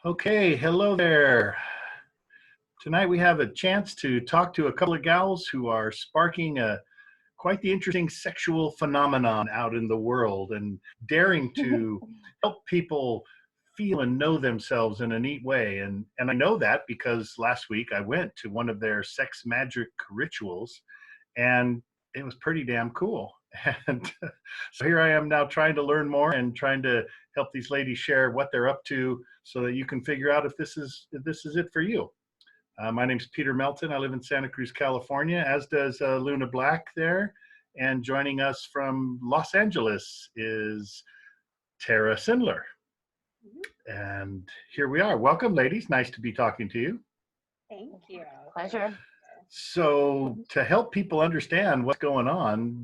Okay, hello there. Tonight we have a chance to talk to a couple of gals who are sparking quite the interesting sexual phenomenon out in the world and daring to help people feel and know themselves in a neat way. And I know that because last week I went to one of their sex magic rituals and it was pretty damn cool. And so here I am now trying to learn more and trying to help these ladies share what they're up to so that you can figure out if this is it for you. My name's Peter Melton. I live in Santa Cruz, California, as does Luna Black there. And joining us from Los Angeles is Tara Sindler. And here we are. Welcome, ladies. Nice to be talking to you. Thank you. Pleasure. So to help people understand what's going on?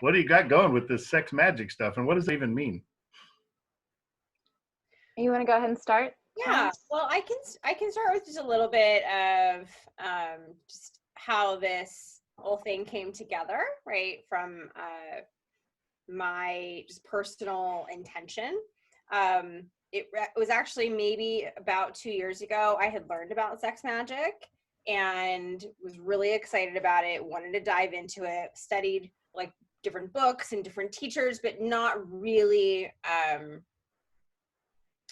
What do you got going with this sex magic stuff? And what does it even mean? You want to go ahead and start? Yeah, well, I can start with just a little bit of just how this whole thing came together, right? From my just personal intention. It was actually maybe about 2 years ago. I had learned about sex magic and was really excited about it, wanted to dive into it, studied like different books and different teachers, but not really, I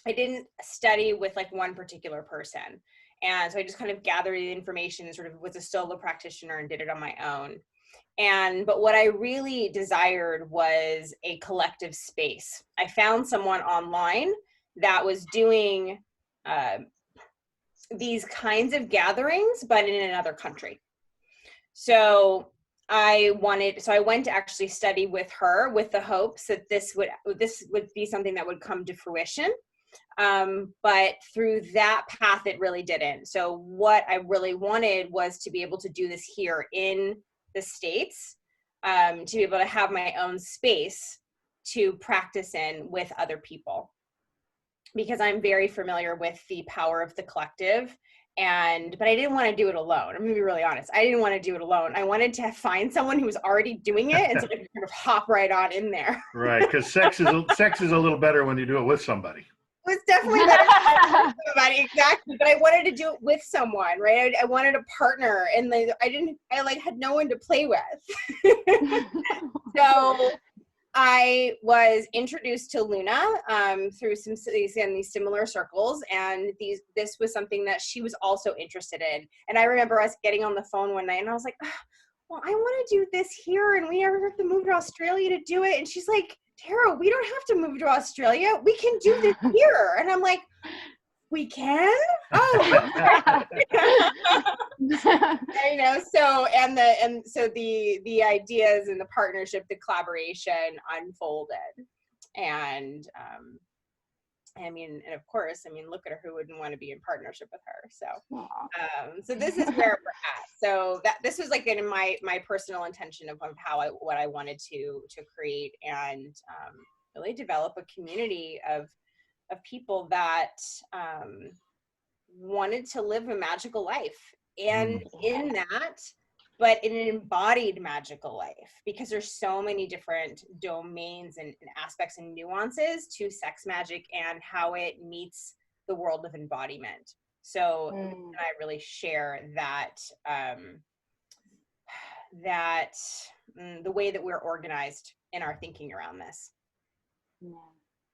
didn't study with like one particular person. And so I just kind of gathered the information and sort of was a solo practitioner and did it on my own. But what I really desired was a collective space. I found someone online that was doing these kinds of gatherings, but in another country. So I went to actually study with her with the hopes that this would be something that would come to fruition. But through that path, it really didn't. So what I really wanted was to be able to do this here in the States, to be able to have my own space to practice in with other people, because I'm very familiar with the power of the collective. But I didn't want to do it alone. I'm gonna be really honest. I didn't want to do it alone. I wanted to find someone who was already doing it and so I could kind of hop right on in there. Right, because sex is a little better when you do it with somebody. It was definitely better with somebody, exactly. But I wanted to do it with someone, right? I wanted a partner, and I had no one to play with. So I was introduced to Luna through these similar circles, and this was something that she was also interested in. And I remember us getting on the phone one night, and I was like, well, I want to do this here, and we never have to move to Australia to do it. And she's like, Tara, we don't have to move to Australia. We can do this here. And I'm like, we can? Oh, so the ideas and the partnership, the collaboration unfolded. And of course, look at her, who wouldn't want to be in partnership with her? So this is where we're at. So this was like in my personal intention of what I wanted to create and really develop a community of people that wanted to live a magical life, and in that, but in an embodied magical life, because there's so many different domains and aspects and nuances to sex magic and how it meets the world of embodiment. So and I really share that the way that we're organized in our thinking around this.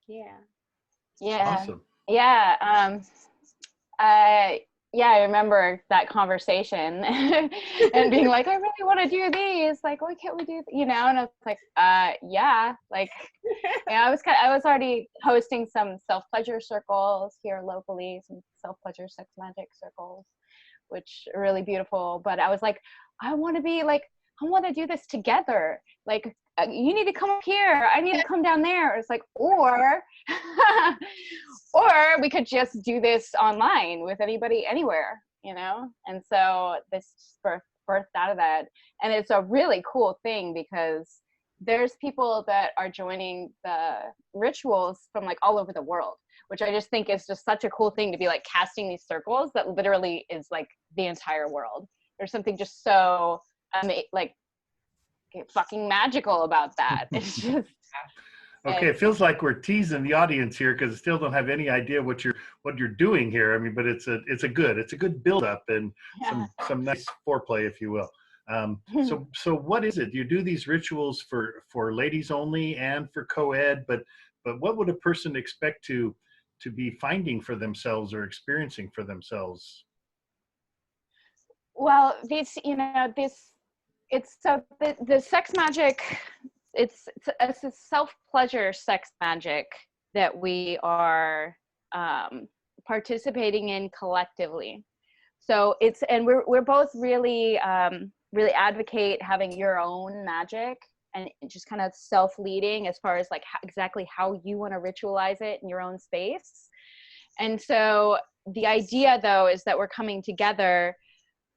Yeah. Awesome. I remember that conversation and being like, I really want to do these. Like, why can't we do, And I was like, I was already hosting some self-pleasure circles here locally, some self-pleasure sex magic circles, which are really beautiful. But I was like, I want to do this together. Like, you need to come up here. I need to come down there. It's like, or we could just do this online with anybody anywhere, And so this birthed out of that. And it's a really cool thing because there's people that are joining the rituals from like all over the world, which I just think is just such a cool thing to be like casting these circles that literally is like the entire world. There's something just so fucking magical about that. It's just Okay, it feels like we're teasing the audience here because I still don't have any idea what you're doing here. I mean, but it's a good build up and Yeah. some nice foreplay, if you will. So what is it? You do these rituals for ladies only and for co-ed, but what would a person expect to be finding for themselves or experiencing for themselves? Well, it's so the sex magic, it's a self-pleasure sex magic that we are participating in collectively. So and we're both really really advocate having your own magic and just kind of self-leading as far as like exactly how you want to ritualize it in your own space. And so the idea though is that we're coming together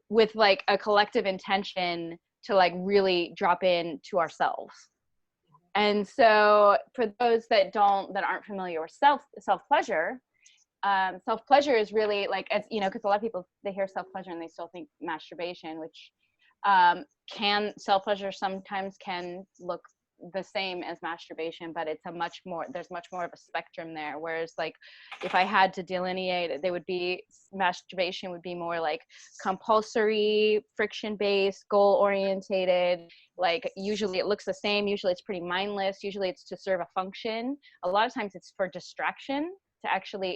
with like a collective intention to like really drop in to ourselves. And so for those that aren't familiar with self-pleasure, self-pleasure is really like, as you know, because a lot of people, they hear self-pleasure and they still think masturbation, which self-pleasure sometimes can look the same as masturbation, but there's much more of a spectrum there. Whereas like if I had to delineate it, masturbation would be more like compulsory, friction-based, goal-orientated. Like usually it looks the same, usually it's pretty mindless, usually it's to serve a function. A lot of times it's for distraction,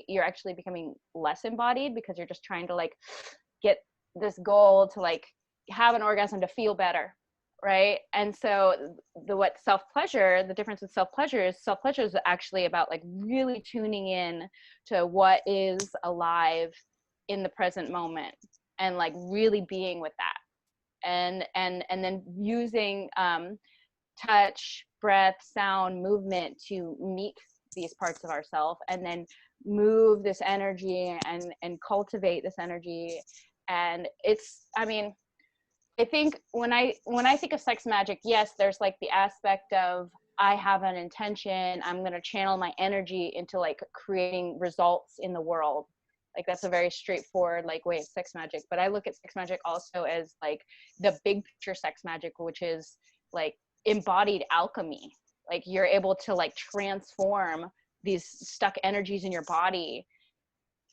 you're actually becoming less embodied because you're just trying to like get this goal to like have an orgasm to feel better, right? And so the difference with self-pleasure is actually about like really tuning in to what is alive in the present moment and like really being with that, and then using touch, breath, sound, movement to meet these parts of ourselves, and then move this energy and cultivate this energy. And I think when I think of sex magic, yes, there's like the aspect of I have an intention, I'm going to channel my energy into like creating results in the world. Like that's a very straightforward like way of sex magic. But I look at sex magic also as like the big picture sex magic, which is like embodied alchemy. Like you're able to like transform these stuck energies in your body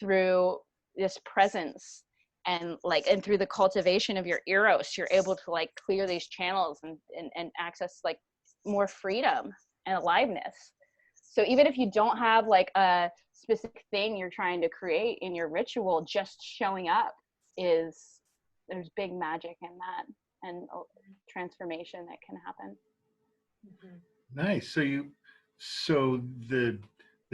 through this presence, and through the cultivation of your eros, you're able to like clear these channels and access like more freedom and aliveness. So even if you don't have like a specific thing you're trying to create in your ritual, just showing up there's big magic in that, and transformation that can happen. Nice. So the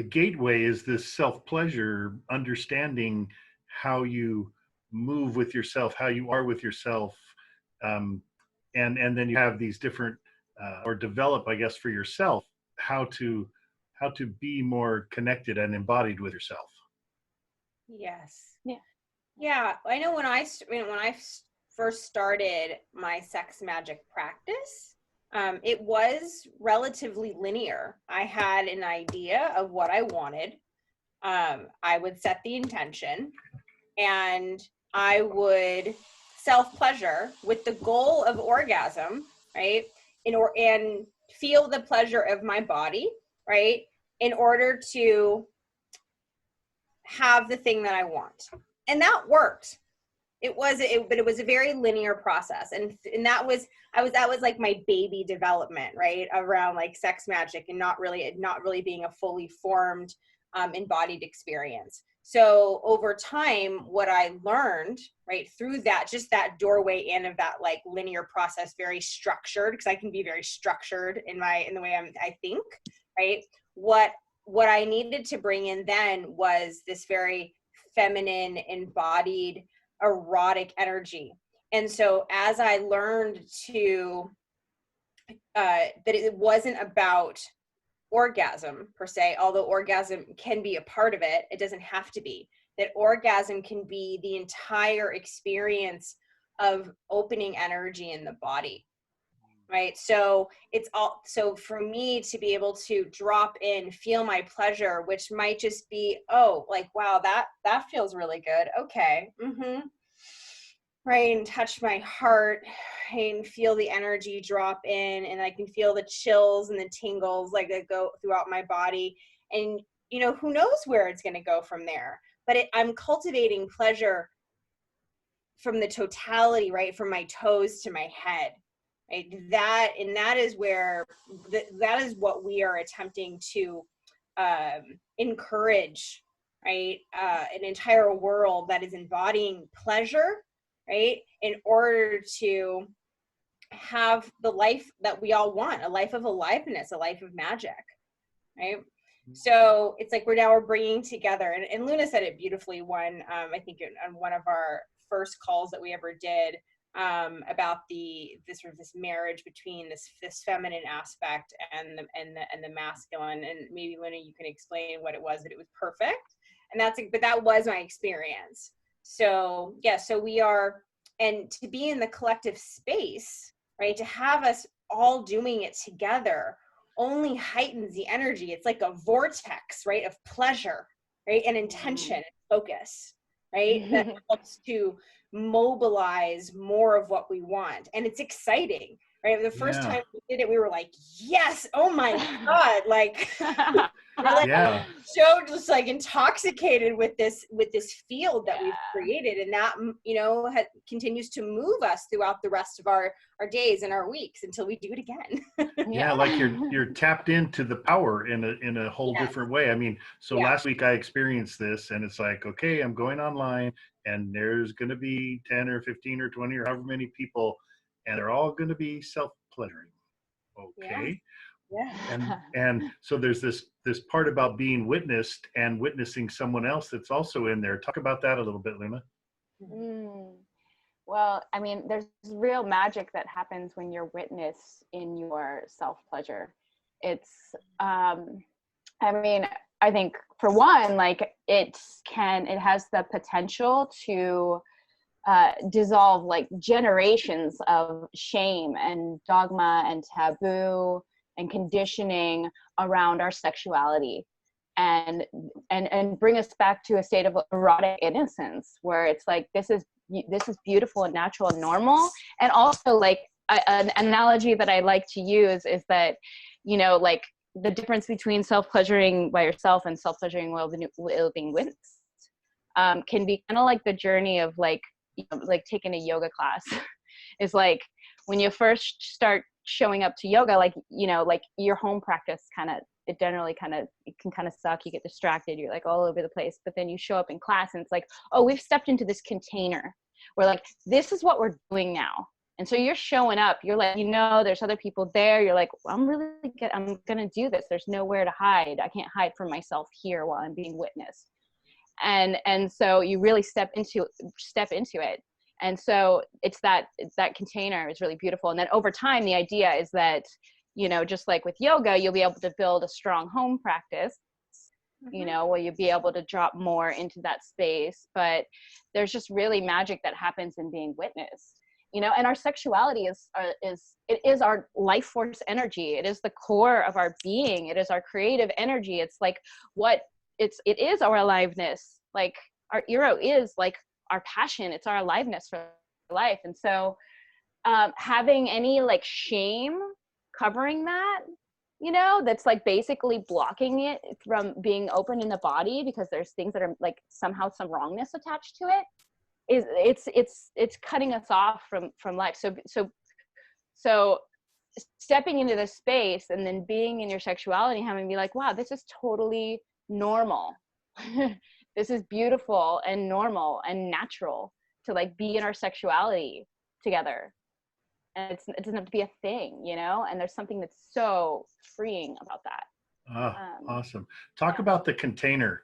gateway is this self-pleasure, understanding how you move with yourself, how you are with yourself, and then you have these different or develop, I guess, for yourself how to be more connected and embodied with yourself. Yes. Yeah. Yeah. I know when I first started my sex magic practice, it was relatively linear. I had an idea of what I wanted. I would set the intention, and I would self-pleasure with the goal of orgasm, right? And feel the pleasure of my body, right? In order to have the thing that I want. And that worked. But it was a very linear process. And that was like my baby development, right? Around like sex magic and not really being a fully formed, embodied experience. So over time, what I learned, right, through that, just that doorway in of that like linear process, very structured, because I can be very structured in the way I think, right? What I needed to bring in then was this very feminine, embodied, erotic energy. And so as I learned to that it wasn't about orgasm per se, although orgasm can be a part of it, it doesn't have to be. That orgasm can be the entire experience of opening energy in the body, right? So so for me to be able to drop in, feel my pleasure, which might just be, oh, like, wow, that feels really good. Okay. right, and touch my heart, and feel the energy drop in, and I can feel the chills and the tingles like that go throughout my body. And who knows where it's going to go from there, but I'm cultivating pleasure from the totality, right, from my toes to my head, right? That is where that is what we are attempting to encourage, right? An entire world that is embodying pleasure, right, in order to have the life that we all want, a life of aliveness, a life of magic, right? So it's like we're bringing together, and Luna said it beautifully I think on one of our first calls that we ever did, about this marriage between this feminine aspect and the masculine. And maybe Luna, you can explain what it was, that it was perfect, but that was my experience. So yeah, so we are, and to be in the collective space, right, to have us all doing it together only heightens the energy. It's like a vortex, right, of pleasure, right, and intention and focus, right, that helps to mobilize more of what we want. And it's exciting, right? The first time we did it, we were like, yes, oh my God, like we're like so just like intoxicated with this field that we've created, and that continues to move us throughout the rest of our days and our weeks until we do it again. Like you're tapped into the power in a whole different way. I mean, so last week I experienced this, and it's like, okay, I'm going online, and there's going to be 10 or 15 or 20 or however many people, and they're all going to be self-pleasuring. Okay. And so there's this part about being witnessed and witnessing someone else that's also in there. Talk about that a little bit, Luna. Well, I mean, there's real magic that happens when you're witness in your self-pleasure. It's, I mean, I think for one, like it has the potential to dissolve like generations of shame and dogma and taboo and conditioning around our sexuality, and bring us back to a state of erotic innocence where it's like this is beautiful and natural and normal. And also, like an analogy that I like to use is that, like the difference between self-pleasuring by yourself and self-pleasuring while being witnessed can be kind of like the journey of like taking a yoga class. Is like when you first start showing up to yoga, like your home practice it can kind of suck. You get distracted, you're like all over the place, but then you show up in class and it's like, oh, we've stepped into this container where like this is what we're doing now. And so you're showing up, you're like, there's other people there, you're like, well, I'm gonna do this, there's nowhere to hide, I can't hide from myself here while I'm being witnessed. And so you really step into it. And so it's that container is really beautiful. And then over time, the idea is that, just like with yoga, you'll be able to build a strong home practice, where you'll be able to drop more into that space. But there's just really magic that happens in being witnessed, and our sexuality is our life force energy. It is the core of our being. It is our creative energy. It's like it is our aliveness. Like our ero is like our passion. It's our aliveness for life. And so having any like shame covering that, that's like basically blocking it from being open in the body, because there's things that are like somehow some wrongness attached to it, it's cutting us off from life. So stepping into this space and then being in your sexuality, having to be like, wow, this is totally normal. This is beautiful and normal and natural to like be in our sexuality together. And it doesn't have to be a thing, and there's something that's so freeing about that. Awesome. Talk about the container,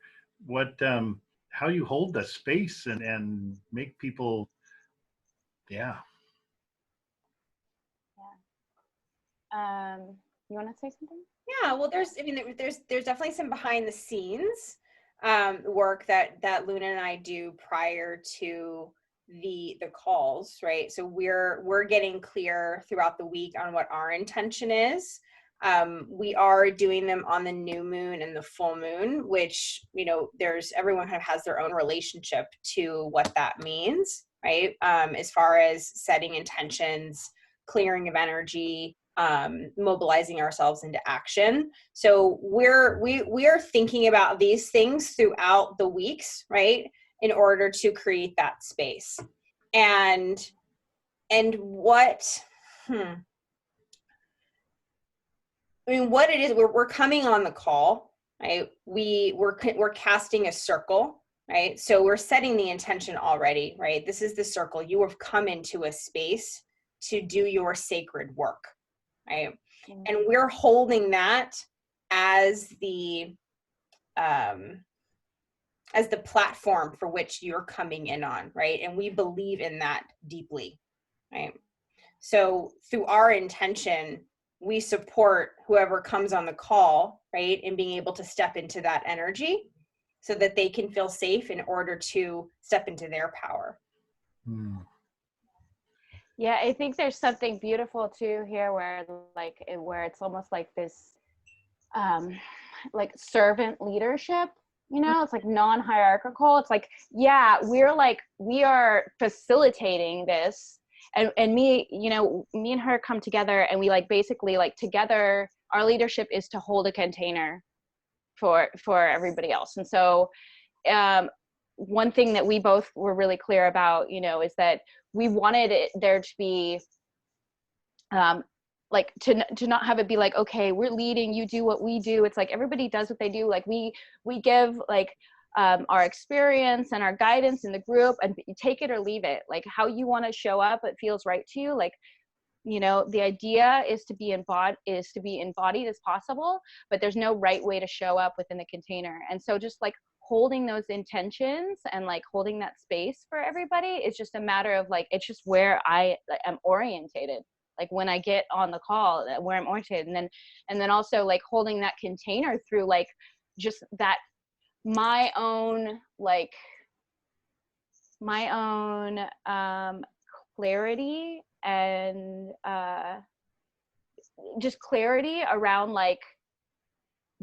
how you hold the space and make people, you want to say something? Yeah, well, there's definitely some behind the scenes work that Luna and I do prior to the calls, right? So we're getting clear throughout the week on what our intention is. We are doing them on the new moon and the full moon, which everyone kind of has their own relationship to what that means, right? As far as setting intentions, clearing of energy, mobilizing ourselves into action. So we are thinking about these things throughout the weeks, right, in order to create that space. And what what it is, we're coming on the call, right? We're casting a circle, right? So we're setting the intention already, right? This is the circle. You have come into a space to do your sacred work, right? Mm-hmm. And we're holding that as the platform for which you're coming in on, right? And we believe in that deeply, right? So through our intention, we support whoever comes on the call, right? And being able to step into that energy so that they can feel safe in order to step into their power. Yeah, I think there's something beautiful too here where it's almost like this like servant leadership, you know, it's like non-hierarchical. It's like, yeah, we are facilitating this. And me, you know, me and her come together and we like basically like together, our leadership is to hold a container for everybody else. And so one thing that we both were really clear about, you know, is that we wanted there to be like to not have it be like, okay, we're leading, you do what we do. It's like everybody does what they do. Like we give like our experience and our guidance in the group, and you take it or leave it, like how you want to show up, it feels right to you. Like, you know, the idea is to be embodied as possible, but there's no right way to show up within the container. And so just like holding those intentions and like holding that space for everybody is just a matter of like, it's just where I am orientated. Like when I get on the call, where I'm orientated, and then also like holding that container through like just that my own clarity and just clarity around like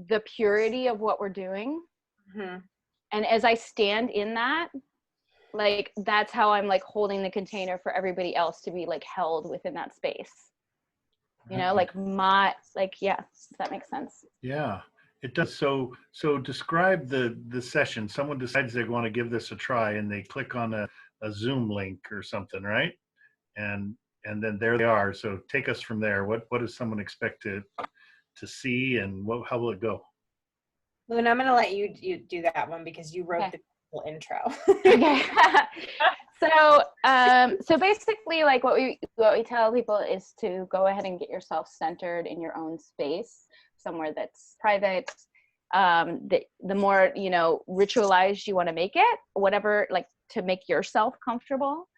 the purity of what we're doing. Mm-hmm. And as I stand in that, like that's how I'm like holding the container for everybody else to be like held within that space, you know, like yeah, if that makes sense. Yeah, it does. So describe the session. Someone decides they want to give this a try and they click on a Zoom link or something, right? And then there they are. So take us from there. What does someone expect to see, and how will it go? Well, then I'm going to let you do that one because you wrote the whole intro. Okay. So basically like what we tell people is to go ahead and get yourself centered in your own space, somewhere that's private. The more, you know, ritualized you want to make it, whatever, like to make yourself comfortable.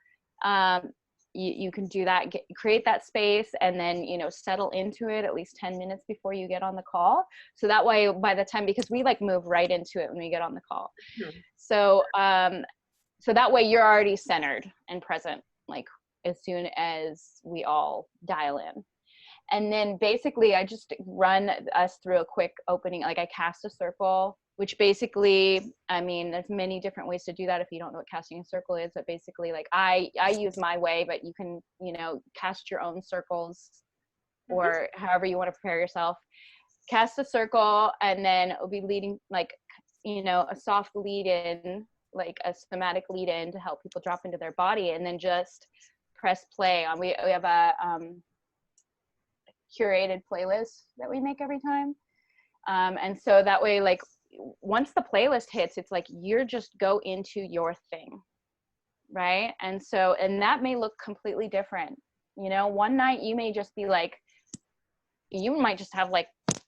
You can do that, create that space, and then, you know, settle into it at least 10 minutes before you get on the call. So that way, by the time, because we like move right into it when we get on the call. Mm-hmm. So that way you're already centered and present, like as soon as we all dial in. And then basically I just run us through a quick opening, like I cast a circle, which basically, I mean, there's many different ways to do that if you don't know what casting a circle is, but basically like I use my way, but you can, you know, cast your own circles or however you want to prepare yourself. Cast a circle, and then it'll be leading, like, you know, a soft lead in, like a somatic lead in to help people drop into their body, and then just press play on. We have a curated playlist that we make every time. And so that way, like, once the playlist hits, it's like you're just go into your thing, right? And so, and that may look completely different. You know, one night you may just be like, you might just have like,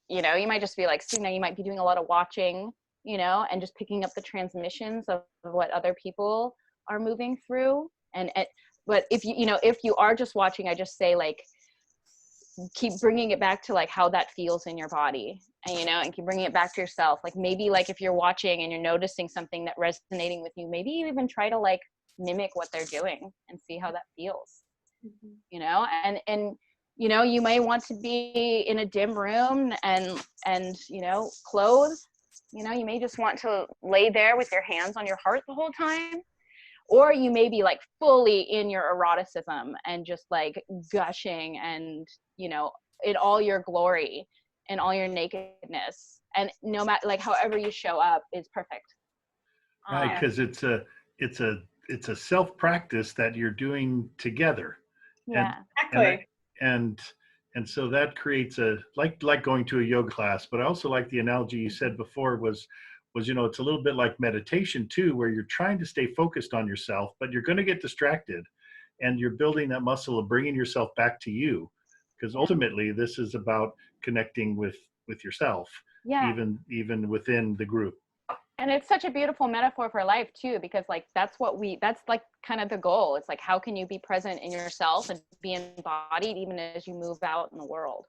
you know, you might just be like, Sina, you might be doing a lot of watching, you know, and just picking up the transmissions of what other people are moving through. But if you, you know, if you are just watching, I just say like, keep bringing it back to like how that feels in your body, and, you know, and keep bringing it back to yourself. Like maybe like if you're watching and you're noticing something that resonating with you, maybe you even try to like mimic what they're doing and see how that feels, you know, and, you know, you may want to be in a dim room and, you know, clothed, you know, you may just want to lay there with your hands on your heart the whole time, or you may be like fully in your eroticism and just like gushing and, you know, in all your glory and all your nakedness, and no matter like however you show up is perfect. Right, because it's a self practice that you're doing together. Yeah, Exactly. And so that creates a like going to a yoga class. But I also like the analogy you said before was you know, it's a little bit like meditation too, where you're trying to stay focused on yourself, but you're going to get distracted, and you're building that muscle of bringing yourself back to you, because ultimately this is about connecting with yourself, yeah. even within the group. And it's such a beautiful metaphor for life too, because like that's like kind of the goal. It's like, how can you be present in yourself and be embodied even as you move out in the world,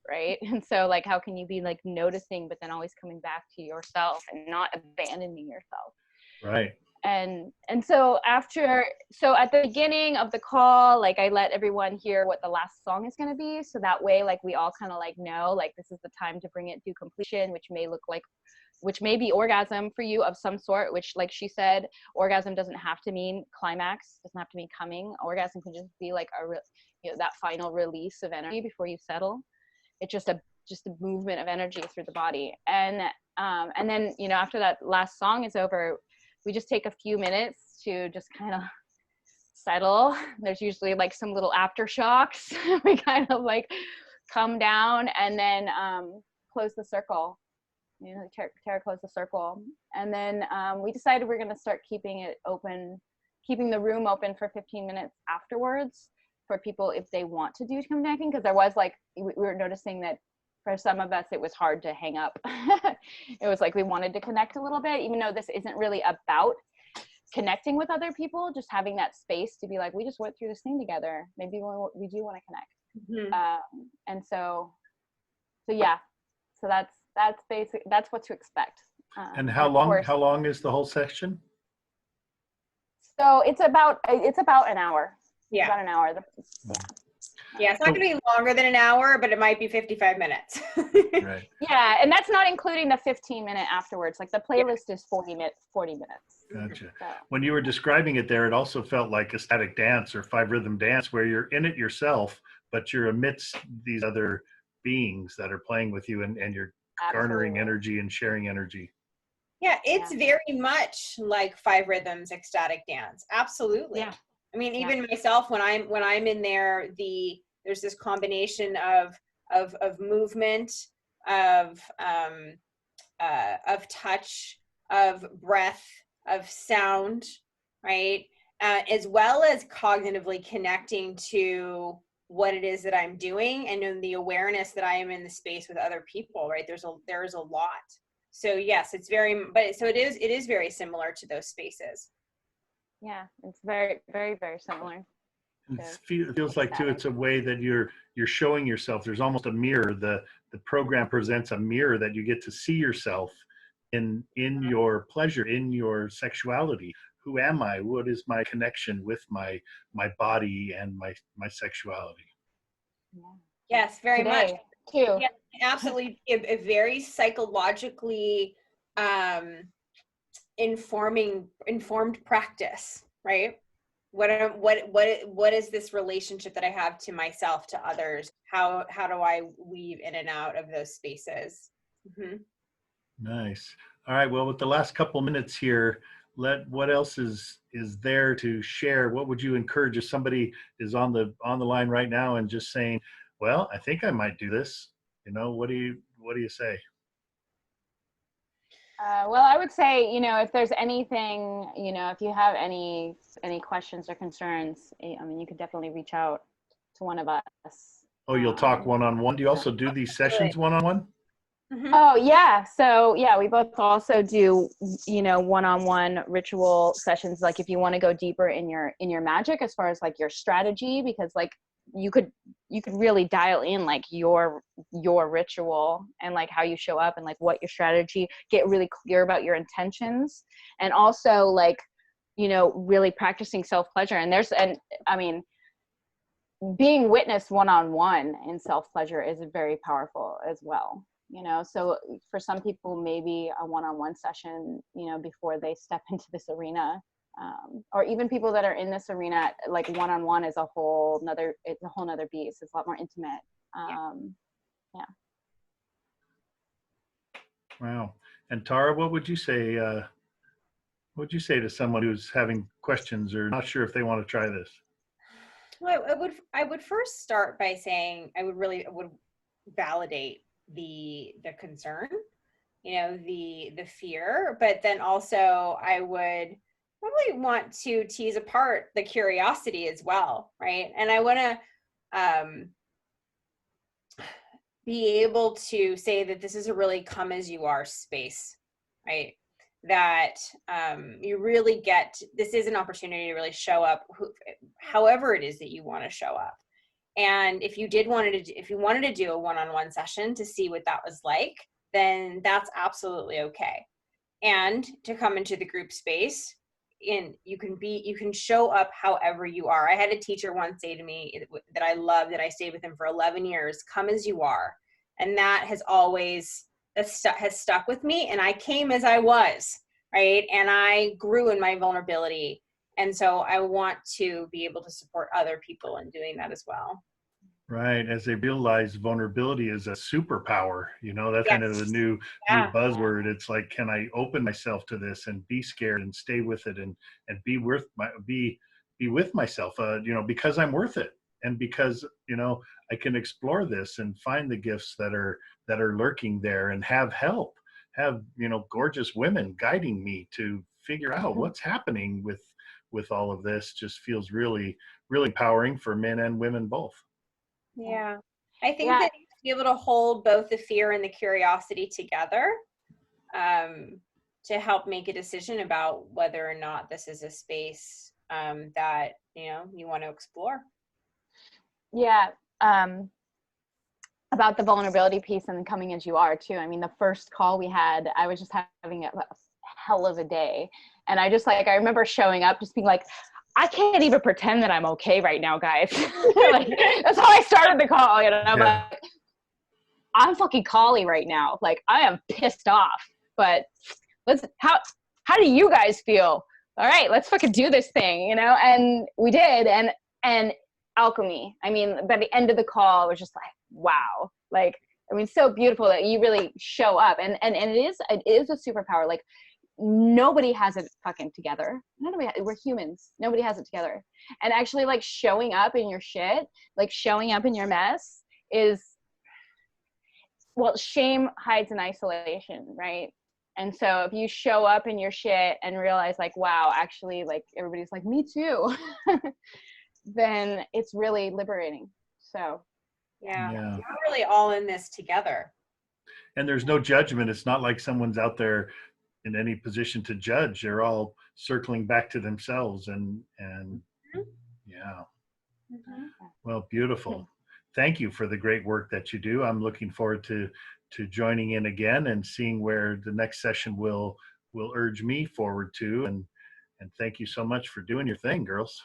right? And so like, how can you be like noticing but then always coming back to yourself and not abandoning yourself? Right. And so at the beginning of the call, like I let everyone hear what the last song is going to be, so that way like we all kind of like know like this is the time to bring it to completion, which may be orgasm for you of some sort, which like she said, orgasm doesn't have to mean climax, doesn't have to mean coming. Orgasm can just be like that final release of energy before you settle. It's just a movement of energy through the body. And then, you know, after that last song is over, we just take a few minutes to just kind of settle. There's usually like some little aftershocks. We kind of like come down and then close the circle. You know, Tara closed the circle, and then we decided we're going to start keeping the room open for 15 minutes afterwards for people if they want to do connecting, because there was like we were noticing that for some of us it was hard to hang up. It was like we wanted to connect a little bit, even though this isn't really about connecting with other people, just having that space to be like, we just went through this thing together, maybe we do want to connect. And so yeah, so that's basic. That's what to expect. And how long is the whole session? So it's about an hour. Yeah. About an hour. Yeah, it's not going to be longer than an hour, but it might be 55 minutes. Right. Yeah, and that's not including the 15-minute afterwards. Like the playlist is 40 minutes. Gotcha. So. When you were describing it there, it also felt like a static dance or 5-rhythm dance where you're in it yourself, but you're amidst these other beings that are playing with you, and you're garnering energy and sharing energy. Yeah, it's very much like 5 rhythms ecstatic dance. Absolutely. Yeah. I mean, even myself, when I'm in there, there's this combination of movement, of touch, of breath, of sound, right? As well as cognitively connecting to what it is that I'm doing, and in the awareness that I am in the space with other people, right? There's a lot. So yes, it is very similar to those spaces. Yeah, it's very, very, very similar. It feels like too, it's a way that you're showing yourself. There's almost a mirror. The program presents a mirror that you get to see yourself in your pleasure, in your sexuality. Who am I? What is my connection with my body and my sexuality? Yes, very much. Too. Yeah, absolutely. A very psychologically informed practice, right? What is this relationship that I have to myself, to others? How do I weave in and out of those spaces? Mm-hmm. Nice. All right. Well, with the last couple minutes here, what else is there to share? What would you encourage if somebody is on the line right now and just saying, well, I think I might do this. You know, what do you say? Well, I would say, you know, if there's anything, you know, if you have any questions or concerns, I mean, you could definitely reach out to one of us. Oh, you'll talk one-on-one? Do you also do these sessions one-on-one? Mm-hmm. Oh, yeah. So, yeah, we both also do, you know, one-on-one ritual sessions. Like if you want to go deeper in your magic, as far as like your strategy, because like you could really dial in like your ritual and like how you show up and like what your strategy, get really clear about your intentions, and also like, you know, really practicing self-pleasure. And I mean, being witnessed one-on-one in self-pleasure is very powerful as well, you know. So for some people, maybe a one-on-one session, you know, before they step into this arena or even people that are in this arena, like one-on-one is a whole nother beast. It's a lot more intimate. Yeah. Wow. And Tara, what would you say? What would you say to someone who's having questions or not sure if they want to try this? Well, I would first start by saying I would validate the concern, the fear, but then also I would probably want to tease apart the curiosity as well, right? And I want to be able to say that this is a really come as you are space, right? That you really this is an opportunity to really show up however it is that you want to show up. And if you wanted to do a one-on-one session to see what that was like, then that's absolutely okay. And to come into the group space, and you can show up however you are. I had a teacher once say to me that I loved, that I stayed with him for 11 years, come as you are. And that has stuck with me. And I came as I was, right? And I grew in my vulnerability. And so I want to be able to support other people in doing that as well. Right. As they realize vulnerability is a superpower, that's kind of the new buzzword. It's like, can I open myself to this and be scared and stay with it and be with myself, because I'm worth it. And because, I can explore this and find the gifts that are lurking there and have help, have, gorgeous women guiding me to figure out what's happening with all of this. Just feels really, really empowering for men and women both. Yeah. I think that to be able to hold both the fear and the curiosity together to help make a decision about whether or not this is a space that, you want to explore. Yeah. About the vulnerability piece and coming as you are too. I mean, the first call we had, I was just having a hell of a day. And I remember showing up, just being like, I can't even pretend that I'm okay right now, guys. Like, that's how I started the call, Like, I'm fucking colly right now. Like, I am pissed off, but how do you guys feel? All right, let's fucking do this thing, And we did, and alchemy. I mean, by the end of the call, it was just like, wow. Like, I mean, so beautiful that you really show up, and it is a superpower. Like, nobody has it fucking together. We're humans. Nobody has it together. And actually, like, showing up in your shit, like showing up in your mess is, well, shame hides in isolation, right? And so if you show up in your shit and realize, like, wow, actually, like, everybody's like, me too, then it's really liberating. So yeah, we're really all in this together. And there's no judgment. It's not like someone's out there in any position to judge. They're all circling back to themselves and yeah. Well, beautiful. Thank you for the great work that you do. I'm looking forward to joining in again and seeing where the next session will urge me forward to. And thank you so much for doing your thing, girls.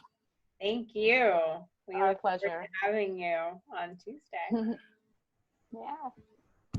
Thank you. Our pleasure having you on Tuesday. Yeah.